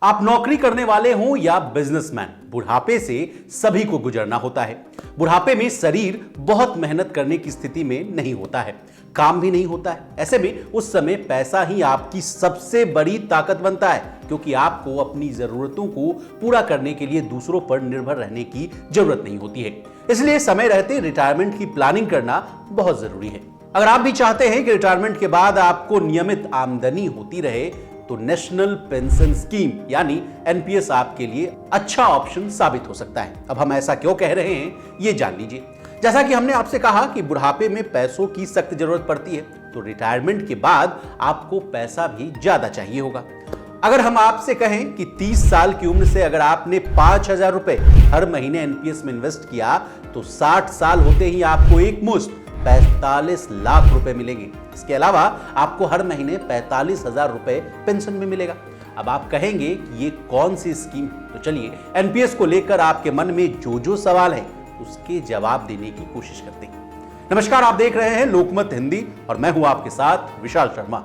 आप नौकरी करने वाले हों या बिजनेसमैन, बुढ़ापे से सभी को गुजरना होता है। बुढ़ापे में शरीर बहुत मेहनत करने की स्थिति में नहीं होता है, काम भी नहीं होता है। ऐसे में उस समय पैसा ही आपकी सबसे बड़ी ताकत बनता है, क्योंकि आपको अपनी जरूरतों को पूरा करने के लिए दूसरों पर निर्भर रहने की जरूरत नहीं होती है। इसलिए समय रहते रिटायरमेंट की प्लानिंग करना बहुत जरूरी है। अगर आप भी चाहते हैं कि रिटायरमेंट के बाद आपको नियमित आमदनी होती रहे, तो नेशनल पेंशन स्कीम यानी एनपीएस आपके लिए अच्छा ऑप्शन साबित हो सकता है। अब हम ऐसा क्यों कह रहे हैं, ये जान लीजिए। जैसा कि हमने आपसे कहा कि बुढ़ापे में पैसों की सख्त जरूरत पड़ती है, तो रिटायरमेंट के बाद आपको पैसा भी ज्यादा चाहिए होगा। अगर हम आपसे कहें कि 30 साल की उम्र से अगर आपने 5,000 रुपए हर महीने एनपीएस में इन्वेस्ट किया, तो 60 साल होते ही आपको एक मुश्त 45 लाख रुपए मिलेंगे। इसके अलावा आपको हर महीने 45,000 रुपए पेंशन में मिलेगा। अब आप कहेंगे कि ये कौन सी स्कीम है, तो चलिए एनपीएस को लेकर आपके मन में जो सवाल है उसके जवाब देने की कोशिश करते हैं। नमस्कार, आप देख रहे हैं लोकमत हिंदी और मैं हूं आपके साथ विशाल शर्मा।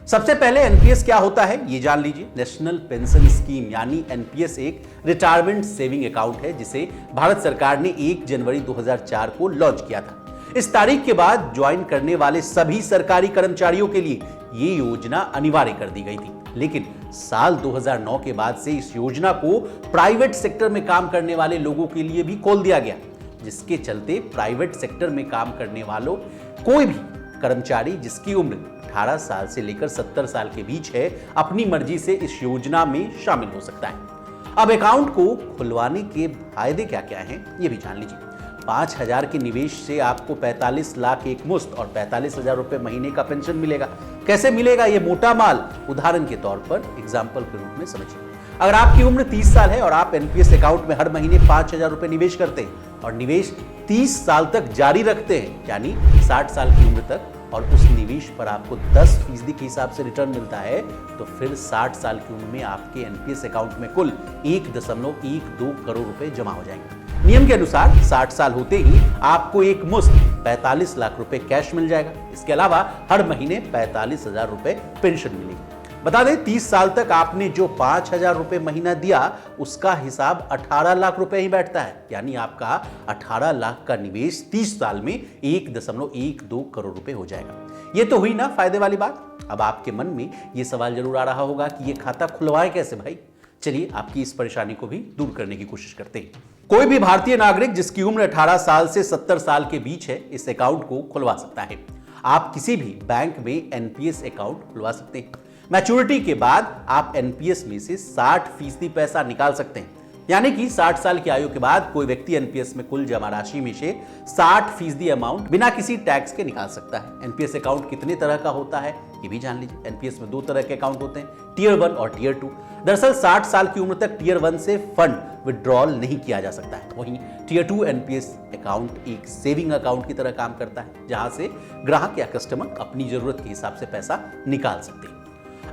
सबसे पहले एनपीएस क्या होता है ये जान लीजिए। नेशनल पेंशन स्कीम यानी एनपीएस एक रिटायरमेंट सेविंग अकाउंट है, जिसे भारत सरकार ने 1 जनवरी 2004 को लॉन्च किया था। इस तारीख के बाद ज्वाइन करने वाले सभी सरकारी कर्मचारियों के लिए ये योजना अनिवार्य कर दी गई थी, लेकिन साल 2009 के बाद से इस योजना को प्राइवेट सेक्टर में काम करने वाले लोगों के लिए भी खोल दिया गया, जिसके चलते प्राइवेट सेक्टर में काम करने वालों कोई भी कर्मचारी जिसकी उम्र 18 साल से लेकर 70 साल के बीच है, अपनी मर्जी से इस योजना में शामिल हो सकता है। अब अकाउंट को खुलवाने के फायदे क्या क्या हैं, ये भी जान लीजिए। 5,000 के निवेश से आपको 45 लाख एक मुश्त और 45,000 रुपए महीने का पेंशन मिलेगा। कैसे मिलेगा ये मोटा माल, उदाहरण के तौर पर एग्जाम्पल के रूप में समझिए। अगर आपकी उम्र 30 साल है और आप एनपीएस अकाउंट में हर महीने 5,000 रुपए निवेश करते हैं और निवेश 30 साल तक जारी रखते हैं, यानी 60 साल की उम्र तक, और उस निवेश पर आपको 10% के हिसाब से रिटर्न मिलता है, तो फिर 60 साल की उम्र में आपके एनपीएस अकाउंट में कुल 1.12 करोड़ रुपए जमा हो जाएंगे। नियम के अनुसार 60 साल होते ही आपको एक मुश्त 45 लाख रुपए कैश मिल जाएगा। इसके अलावा हर महीने 45,000 रुपए पेंशन मिलेगी। बता दें, 30 साल तक आपने जो 5,000 रुपए महीना दिया, उसका हिसाब 18 लाख रुपए ही बैठता है, यानी आपका 18 लाख का निवेश 30 साल में 1.12 करोड़ रुपए हो जाएगा। ये तो हुई ना फायदे वाली बात। अब आपके मन में ये सवाल जरूर आ रहा होगा कि ये खाता खुलवाए कैसे भाई। चलिए आपकी इस परेशानी को भी दूर करने की कोशिश करते हैं। कोई भी भारतीय नागरिक जिसकी उम्र 18 साल से 70 साल के बीच है, इस अकाउंट को खुलवा सकता है। आप किसी भी बैंक में एनपीएस अकाउंट खुलवा सकते हैं। मैच्योरिटी के बाद आप एनपीएस में से 60% पैसा निकाल सकते हैं, यानी कि 60 साल की आयु के बाद कोई व्यक्ति एनपीएस में कुल जमा राशि में से 60% अमाउंट बिना किसी टैक्स के निकाल सकता है। एनपीएस अकाउंट कितने तरह का होता है ये भी जान लीजिए। एनपीएस में 2 तरह के अकाउंट होते हैं, टियर 1 और टियर 2। दरअसल 60 साल की उम्र तक टियर 1 से फंड विड्रॉल नहीं किया जा सकता है। वहीं टियर 2 एनपीएस अकाउंट एक सेविंग अकाउंट की तरह काम करता है, जहां से ग्राहक या कस्टमर अपनी जरूरत के हिसाब से पैसा निकाल सकते हैं।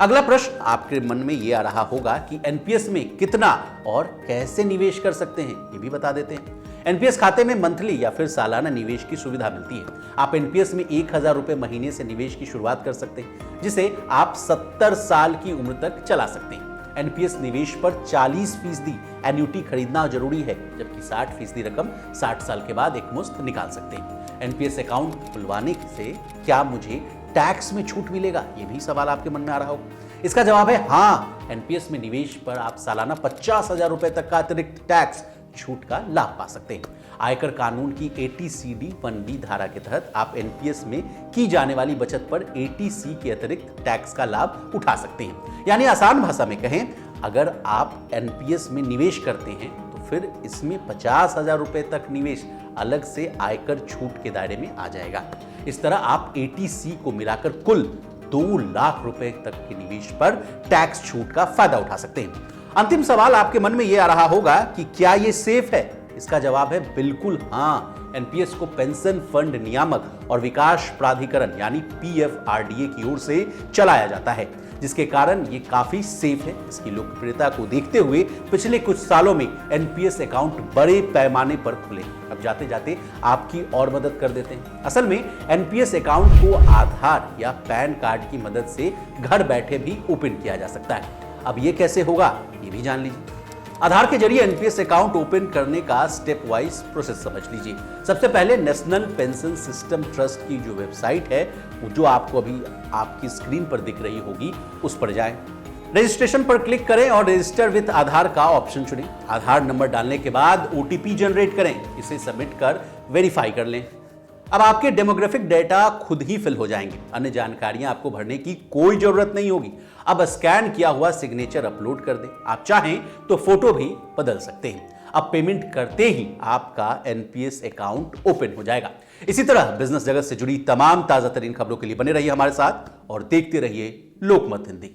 अगला प्रश्न आपके मन में यह आ रहा होगा कि एनपीएस में कितना और कैसे निवेश कर सकते हैं, ये भी बता देते हैं। एनपीएस खाते में मंथली या फिर सालाना निवेश की सुविधा मिलती है। आप एनपीएस में 1,000 रुपए महीने से निवेश की शुरुआत कर सकते हैं, जिसे आप 70 साल की उम्र तक चला सकते हैं। एनपीएस निवेश पर 40% एन्युटी खरीदना जरूरी है, जबकि 60% रकम 60 साल के बाद एक मुश्त निकाल सकते हैं। एनपीएस अकाउंट खुलवाने से क्या मुझे टैक्स में छूट मिलेगा, ये भी सवाल आपके मन में आ रहा होगा। इसका जवाब है हाँ। एनपीएस में निवेश पर आप सालाना 50,000 रुपए तक का अतिरिक्त टैक्स छूट का लाभ पा सकते हैं। आयकर कानून की 80CD 1B धारा के तहत आप एनपीएस में की जाने वाली बचत पर 80C के अतिरिक्त टैक्स का लाभ उठा सकते हैं। यानी आसान भाषा में कहें, अगर आप एनपीएस में निवेश करते हैं तो फिर इसमें 50,000 रुपए तक निवेश अलग से आयकर छूट के दायरे में आ जाएगा। इस तरह आप 80C को मिलाकर कुल 2 लाख रुपए तक के निवेश पर टैक्स छूट का फायदा उठा सकते हैं। अंतिम सवाल आपके मन में यह आ रहा होगा कि क्या यह सेफ है। इसका जवाब है बिल्कुल हाँ। एनपीएस को पेंशन फंड नियामक और विकास प्राधिकरण यानी पीएफआरडीए की ओर से चलाया जाता है, जिसके कारण ये काफी सेफ है। इसकी लोकप्रियता को देखते हुए पिछले कुछ सालों में एनपीएस अकाउंट बड़े पैमाने पर खुले। अब जाते जाते आपकी और मदद कर देते हैं। असल में एनपीएस अकाउंट को आधार या पैन कार्ड की मदद से घर बैठे भी ओपन किया जा सकता है। अब ये कैसे होगा, ये भी भी जान लीजिए। आधार के जरिए एनपीएस अकाउंट ओपन करने का स्टेप वाइज प्रोसेस समझ लीजिए। सबसे पहले नेशनल पेंशन सिस्टम ट्रस्ट की जो वेबसाइट है, जो आपको अभी आपकी स्क्रीन पर दिख रही होगी, उस पर जाएं। रजिस्ट्रेशन पर क्लिक करें और रजिस्टर विद आधार का ऑप्शन चुनें। आधार नंबर डालने के बाद ओटीपी जनरेट करें, इसे सबमिट कर वेरीफाई कर लें। अब आपके डेमोग्राफिक डेटा खुद ही फिल हो जाएंगे, अन्य जानकारियां आपको भरने की कोई जरूरत नहीं होगी। अब स्कैन किया हुआ सिग्नेचर अपलोड कर दें, आप चाहें तो फोटो भी बदल सकते हैं। अब पेमेंट करते ही आपका एनपीएस अकाउंट ओपन हो जाएगा। इसी तरह बिजनेस जगत से जुड़ी तमाम ताजा तरीन खबरों के लिए बने रहिए हमारे साथ और देखते रहिए लोकमत हिंदी।